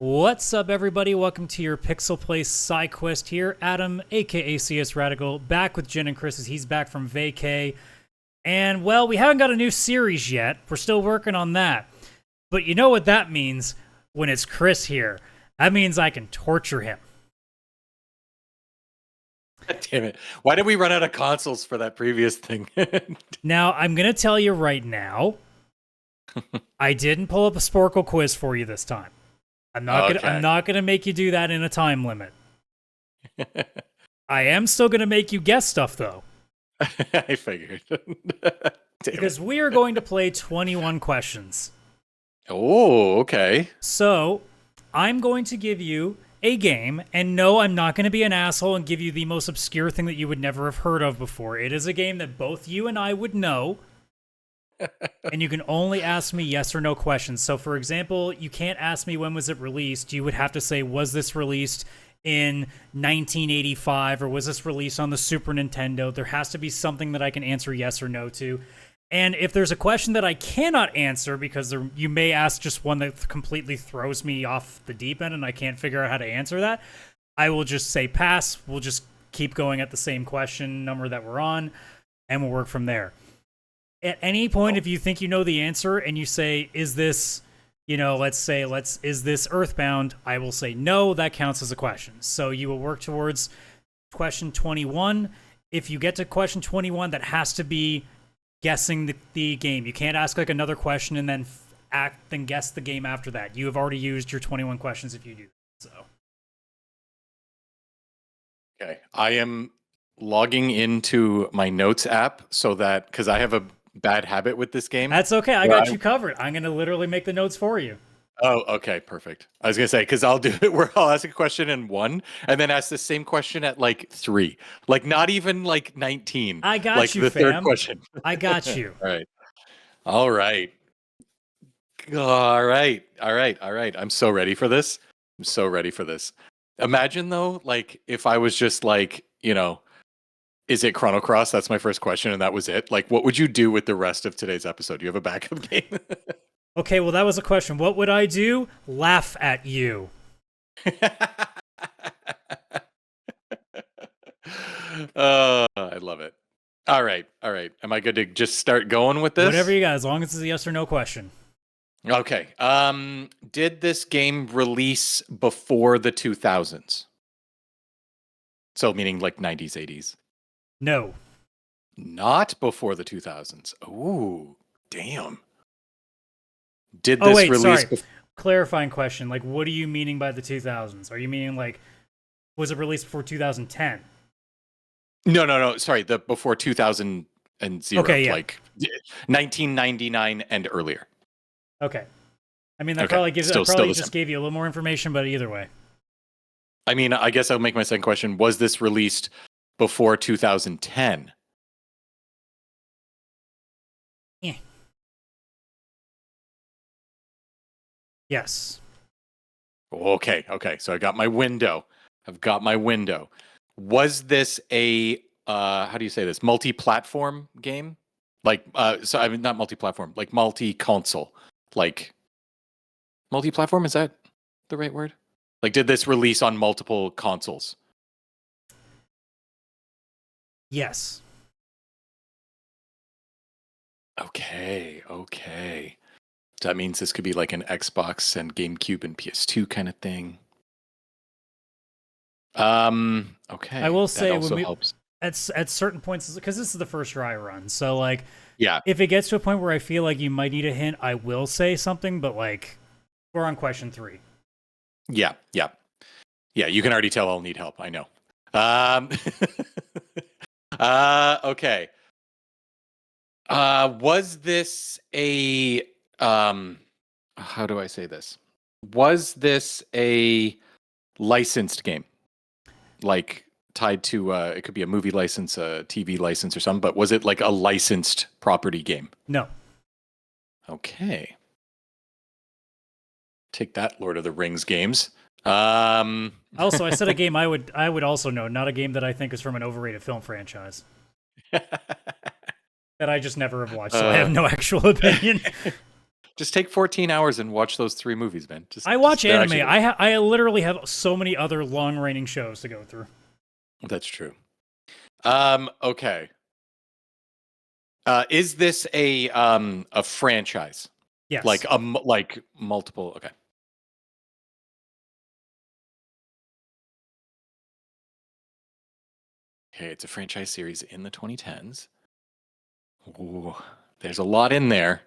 What's up, everybody? Welcome to your PixelPlay Sidequest here. Adam, aka CS Radical, back with Jen and Chris as he's back from vacay. And, well, we haven't got a new series yet. We're still working on that. But you know what that means when it's Chris here. That means I can torture him. God damn it. Why did we run out of consoles for that previous thing? Now, I'm going to tell you right now, I didn't pull up a Sporkle quiz for you this time. I'm not gonna make you do that in a time limit. I am still gonna make you guess stuff though. I figured. Because we are going to play 21 questions. Oh, okay. So, I'm going to give you a game, and no, I'm not going to be an asshole and give you the most obscure thing that you would never have heard of before. It is a game that both you and I would know. And you can only ask me yes or no questions. So, for example, you can't ask me when was it released. You would have to say, was this released in 1985 or was this released on the Super Nintendo? There has to be something that I can answer yes or no to. And if there's a question that I cannot answer because you may ask just one that completely throws me off the deep end and I can't figure out how to answer that, I will just say pass. We'll just keep going at the same question number that we're on, and we'll work from there. At any point, if you think you know the answer and you say, is this, is this Earthbound? I will say no, that counts as a question. So you will work towards question 21. If you get to question 21, that has to be guessing the game. You can't ask like another question and then guess the game after that. You have already used your 21 questions if you do that, so. Okay. I am logging into my notes app so that, because I have a bad habit with this game. That's okay. I got you covered. I'm going to literally make the notes for you. Oh, okay. Perfect. I was going to say, because I'll do it where I'll ask a question in 1 and then ask the same question at like 3. Like not even like 19. I got like you, the fam. Third question. I got you. All right. All right. All right. All right. All right. I'm so ready for this. I'm so ready for this. Imagine though, like if I was just like, is it Chrono Cross? That's my first question, and that was it. Like, what would you do with the rest of today's episode? Do you have a backup game? Okay, well, that was a question. What would I do? Laugh at you. I love it. All right. All right. Am I good to just start going with this? Whatever you got, as long as it's a yes or no question. Okay. Did this game release before the 2000s? So meaning like 90s, 80s? No. Not before the 2000s. Ooh, damn. Did this release? Sorry. Clarifying question. Like, what are you meaning by the 2000s? Are you meaning like, was it released before 2010? No. Sorry, the before 2000 okay, yeah. Like 1999 and earlier. Okay. I mean, that probably just gave you a little more information, but either way. I mean, I guess I'll make my second question. Was this released before 2010? Yeah. Yes. Okay. So I got my window. Was this a how do you say this? Multi-platform game? Like so I mean not multi-platform, like multi-console. Like multi-platform, is that the right word? Like did this release on multiple consoles? Yes. Okay. That means this could be like an Xbox and GameCube and PS2 kind of thing. Okay. I will say when helps. At certain points, because this is the first dry run, so like, yeah. If it gets to a point where I feel like you might need a hint, I will say something. But like, we're on question 3. Yeah. You can already tell I'll need help. I know. Okay. Was this a how do I say this? Was this a licensed game? Like tied to it could be a movie license, a TV license or something, but was it like a licensed property game? No. Okay. Take that, Lord of the Rings games. Also, I said a game I would also know, not a game that I think is from an overrated film franchise. That I just never have watched, so I have no actual opinion. Just take 14 hours and watch those 3 movies, man. I watch they're anime. actually good. I literally have so many other long-reigning shows to go through. That's true. Okay. Is this a franchise? Yes. Like multiple? Okay. Okay, it's a franchise series in the 2010s. Ooh, there's a lot in there.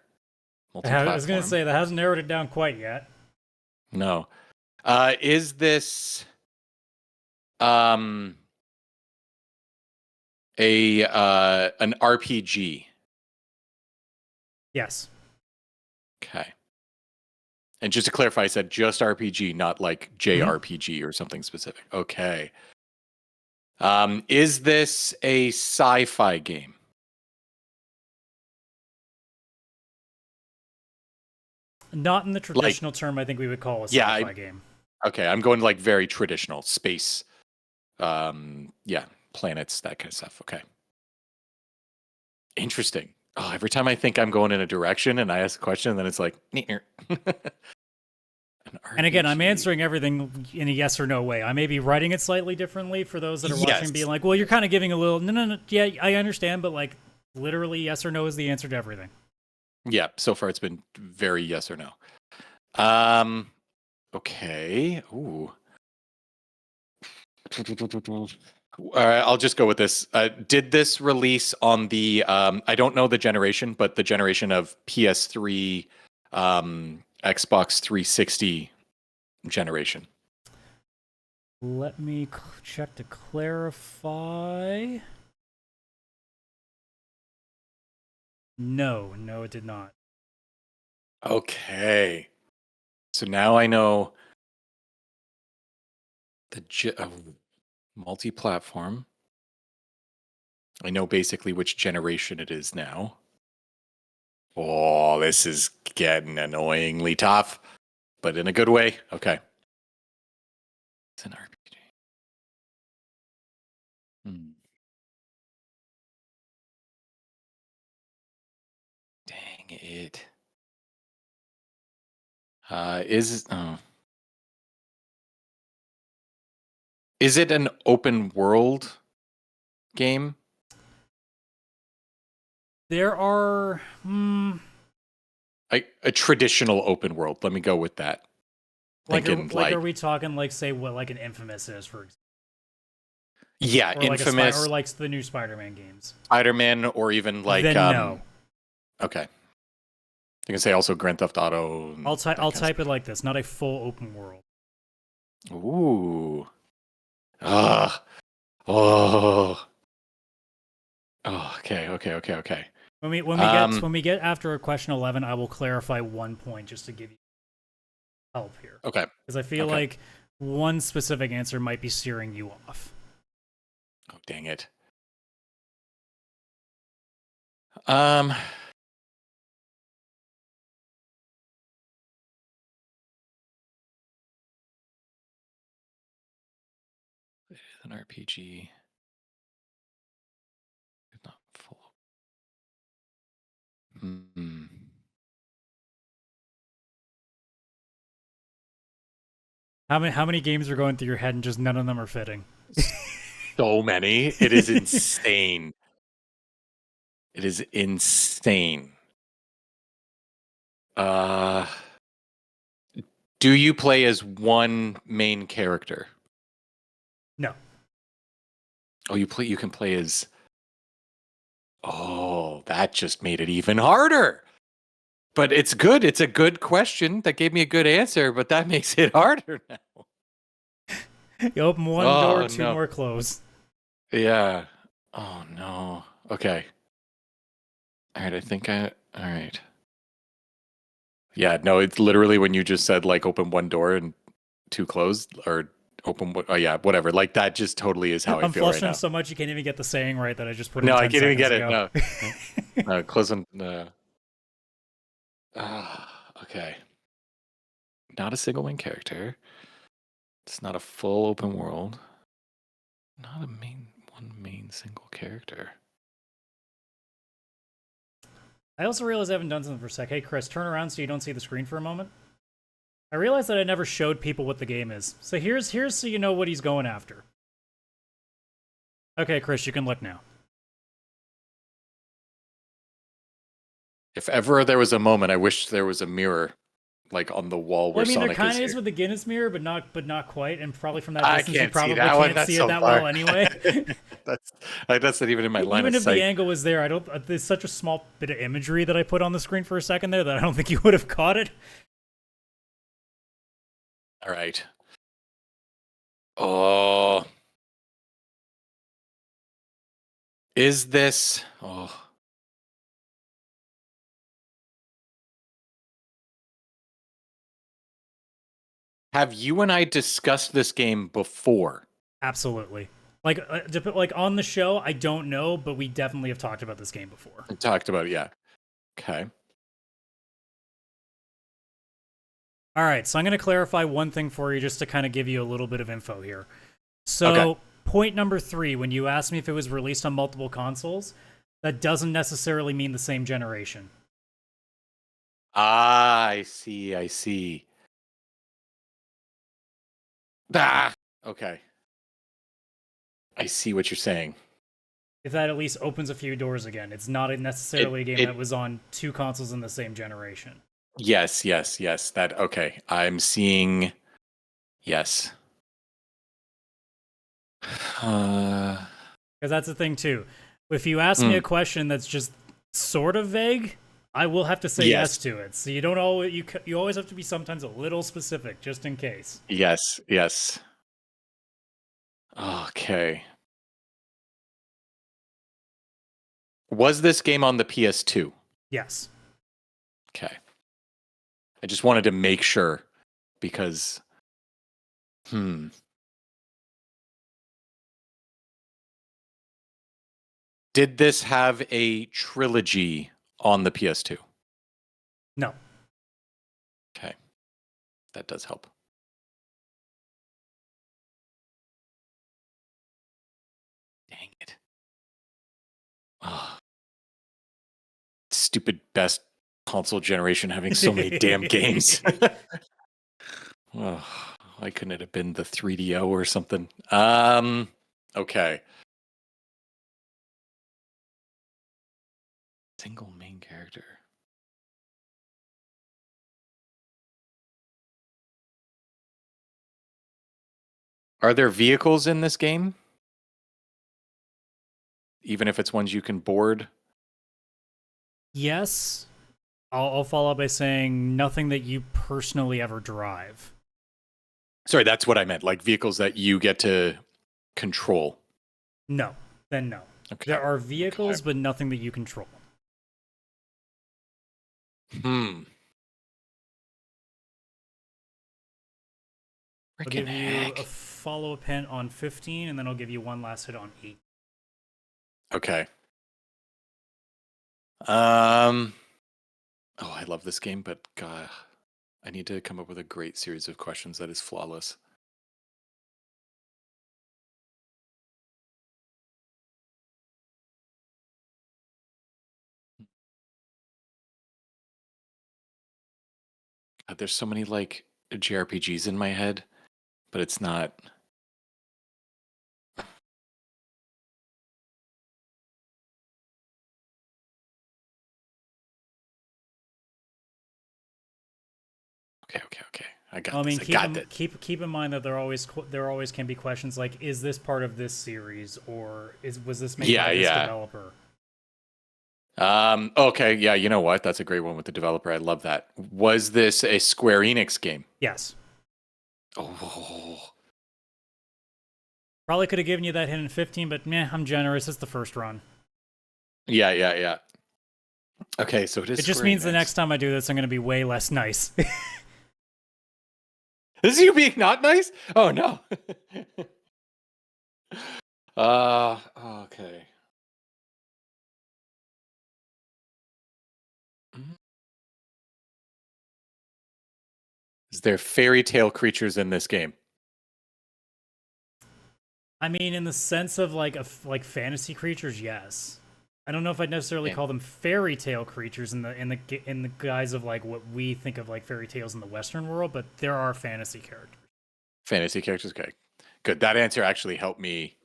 I was gonna Multi-platform. say that hasn't narrowed it down quite yet. No. Is this um an RPG? Yes. Okay. And just to clarify, I said just RPG, not like JRPG or something specific. Okay. Is this a sci-fi game? Not in the Like, traditional term I think we would call a yeah, sci-fi game. okay, I'm going like very traditional space. Yeah, planets, that kind of stuff. Okay. Interesting. Oh, every time I think I'm going in a direction and I ask a question, then it's like, an And again, I'm RPG. answering everything in a yes or no way. I may be writing it slightly differently for those that are watching, Yes. being like, well, you're kind of giving a little, no. Yeah, I understand, but like literally yes or no is the answer to everything. Yeah, so far it's been very yes or no. Okay. Ooh. All right, I'll just go with this. Did this release on the I don't know the generation, but the generation of PS3, Xbox 360 generation? Let me check to clarify. No, it did not. Okay. So now I know the multi-platform. I know basically which generation it is now. Oh, this is getting annoyingly tough, but in a good way. Okay. It's an RPG. Dang it. Is it an open world game? There are A traditional open world. Let me go with that. Thinking are we talking like say what like an Infamous is for example? yeah, Or Infamous, or like the new Spider-Man games. Spider-Man, or even like Then no. Okay. I can say also Grand Theft Auto. I'll type it like this, not a full open world. Ooh. Ah. Oh. Oh. Okay. When we get after question 11, I will clarify 1 point just to give you help here. Okay. Because I feel like one specific answer might be steering you off. Oh, dang it. An RPG. Not full. Hmm. How many games are going through your head and just none of them are fitting? So many. It is insane. It is insane. Do you play as one main character? No. Oh, you can play as. Oh, that just made it even harder. But it's good. It's a good question. That gave me a good answer, but that makes it harder now. You open one door, two more close. Yeah. Oh no. Okay. All right, all right. Yeah, no, it's literally when you just said like open one door and two closed, or oh yeah, whatever. Like that just totally is how I I'm feel right flushing now. so much you can't even get the saying right that I just put in No, 10 I can't even get ago. it. No. Close them. Okay. Not a single main character. It's not a full open world. Not one main single character. I also realized I haven't done something for a sec. Hey, Chris, turn around so you don't see the screen for a moment. I realized that I never showed people what the game is. So here's so you know what he's going after. Okay, Chris, you can look now. If ever there was a moment, I wish there was a mirror, like on the wall where Well, I mean, Sonic there kind of is is here. with the Guinness mirror, but not quite. And probably from that I distance, you can't see probably that one. can't That's see it so that far. well anyway. That's not even in my line Even of if the sight. angle was there, I don't. There's such a small bit of imagery that I put on the screen for a second there that I don't think you would have caught it. All right. Oh, is this? Oh, have you and I discussed this game before? Absolutely. Like on the show, I don't know, but we definitely have talked about this game before. We talked about it, yeah. Okay. All right, so I'm going to clarify one thing for you just to kind of give you a little bit of info here. So, Okay. point number 3, when you asked me if it was released on multiple consoles, that doesn't necessarily mean the same generation. Ah, I see. I see. Ah, okay. I see what you're saying. If that at least opens a few doors again, it's not necessarily a game that was on 2 consoles in the same generation. Yes, yes, yes. That okay. I'm seeing. Yes. Uh, Because that's the thing too. If you ask me a question that's just sort of vague, I will have to say yes yes, to it. So you don't always you always have to be sometimes a little specific just in case. yes, yes. Okay. Was this game on the PS2? Yes. Okay. I just wanted to make sure because Did this have a trilogy on the PS2? No. Okay. That does help. Dang it. Oh, stupid best console generation having so many damn games. Oh, why couldn't it have been the 3DO or something? Okay. Single main character. Are there vehicles in this game? Even if it's ones you can board? Yes. I'll follow up by saying nothing that you personally ever drive. Sorry, that's what I meant. Like vehicles that you get to control. No. Then no. Okay. There are vehicles, Okay. but nothing that you control. Hmm. I'll Freaking give you a heck. follow-up hint on 15, and then I'll give you one last hit on 8. Okay. Oh, I love this game, but God, I need to come up with a great series of questions that is flawless. God, there's so many like JRPGs in my head, but it's not. Okay. I got I this. mean, I got this. keep in mind that there always can be questions like, is this part of this series, or was this made by this developer? Okay, yeah, you know what? That's a great one with the developer. I love that. Was this a Square Enix game? Yes. Oh, Probably could have given you that hint in 15, but meh, I'm generous. It's the first run. yeah. Okay, so it is. It just Square means the Enix. next time I do this, I'm going to be way less nice. Is you being not nice? Oh no. Okay. Mhm. Is there fairy tale creatures in this game? I mean, in the sense of like fantasy creatures, yes. I don't know if I'd necessarily Yeah. call them fairy tale creatures in the guise of like what we think of like fairy tales in the Western world, but there are fantasy characters. Fantasy characters. Okay, good. That answer actually helped me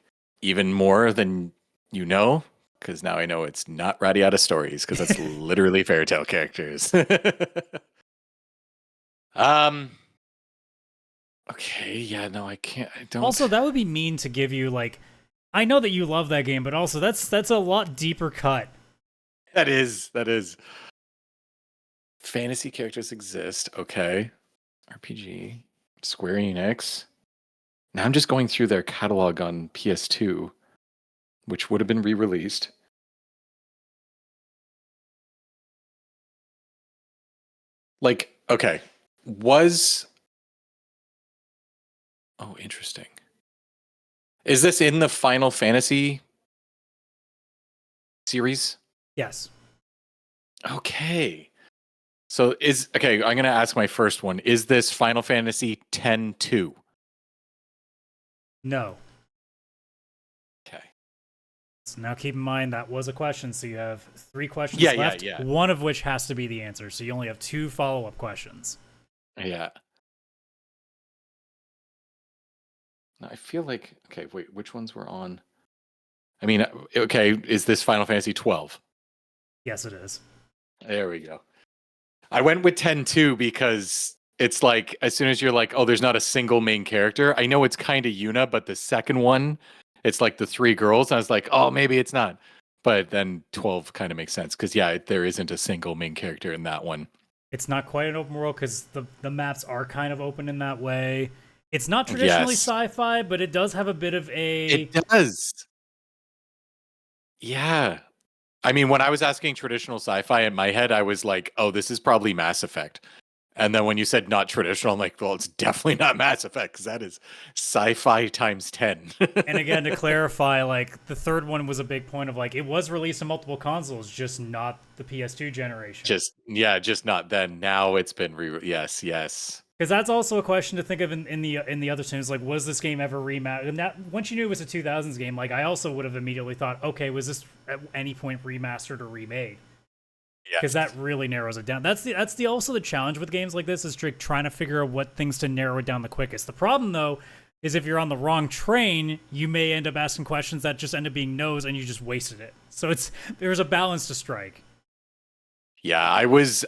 even more than because now I know it's not Radiata stories because that's literally fairy tale characters. um. Okay. Yeah. No, I can't. I don't. Also, that would be mean to give you like. I know that you love that game, but also that's a lot deeper cut. That is. That is. Fantasy characters exist. Okay. RPG. Square Enix. Now I'm just going through their catalog on PS2, which would have been re-released. Like, okay, was oh, interesting. Is this in the Final Fantasy series? Yes. Okay. So I'm gonna ask my first one. Is this Final Fantasy X-2? No. Okay. So now keep in mind that was a question, so you have 3 questions Yeah, left, yeah. one of which has to be the answer. So you only have 2 follow-up questions. Yeah. Now, I feel like okay, wait, which ones were on? I mean, okay, is this Final Fantasy 12? Yes, it is. There we go. I went with 10-2 because it's like as soon as you're like, oh, there's not a single main character. I know it's kind of Yuna, but the second one, it's like the 3 girls. And I was like, oh, maybe it's not. But then 12 kind of makes sense because yeah, there isn't a single main character in that one. It's not quite an open world because the maps are kind of open in that way. It's not traditionally Yes. sci-fi, but it does have a bit of a. It does. Yeah. I mean, when I was asking traditional sci-fi in my head, I was like, oh, this is probably Mass Effect. And then when you said not traditional, I'm like, well, it's definitely not Mass Effect because that is sci-fi times 10. And again, to clarify, like the third one was a big point of like it was released on multiple consoles, just not the PS2 generation. just not then. Now it's been yes. Because that's also a question to think of in the other terms. Like, was this game ever remastered? And that once you knew it was a 2000s game, like I also would have immediately thought, okay, was this at any point remastered or remade? Yeah. Because that really narrows it down. That's also the challenge with games like this is trying to figure out what things to narrow it down the quickest. The problem though is if you're on the wrong train, you may end up asking questions that just end up being no's and you just wasted it. So there's a balance to strike. Yeah, I was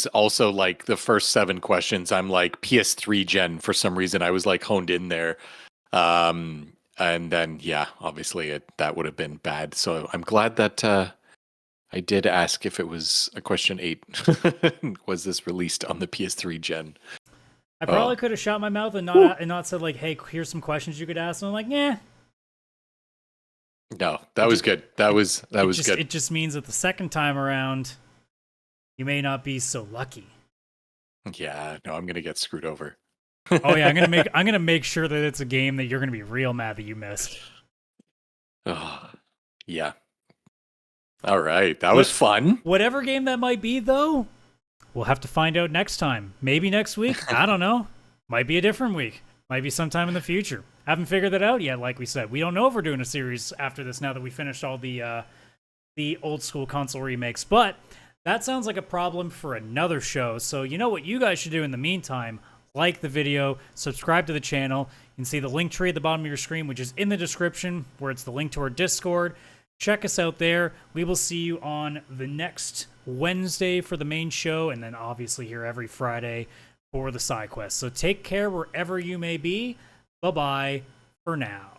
also like the first 7 questions. I'm like PS3 gen for some reason. I was like honed in there, and then yeah, obviously that would have been bad. So I'm glad that I did ask if it was a question 8. Was this released on the PS3 gen? I probably could have shot my mouth and not said like, hey, here's some questions you could ask. And I'm like, yeah. No, that was good. That was good. It just means that the second time around, you may not be so lucky. Yeah, no, I'm gonna get screwed over. Oh yeah, I'm gonna make sure that it's a game that you're gonna be real mad that you missed. Oh, yeah. All right, that was fun. Whatever game that might be, though, we'll have to find out next time. Maybe next week. I don't know. Might be a different week. Might be sometime in the future. Haven't figured that out yet. Like we said, we don't know if we're doing a series after this. Now that we finished all the old school console remakes, but that sounds like a problem for another show. So you know what you guys should do in the meantime? Like the video, subscribe to the channel. You can see the link tree at the bottom of your screen, which is in the description, where it's the link to our Discord. Check us out there. We will see you on the next Wednesday for the main show, and then obviously here every Friday for the Sidequest. So take care wherever you may be. Bye-bye for now.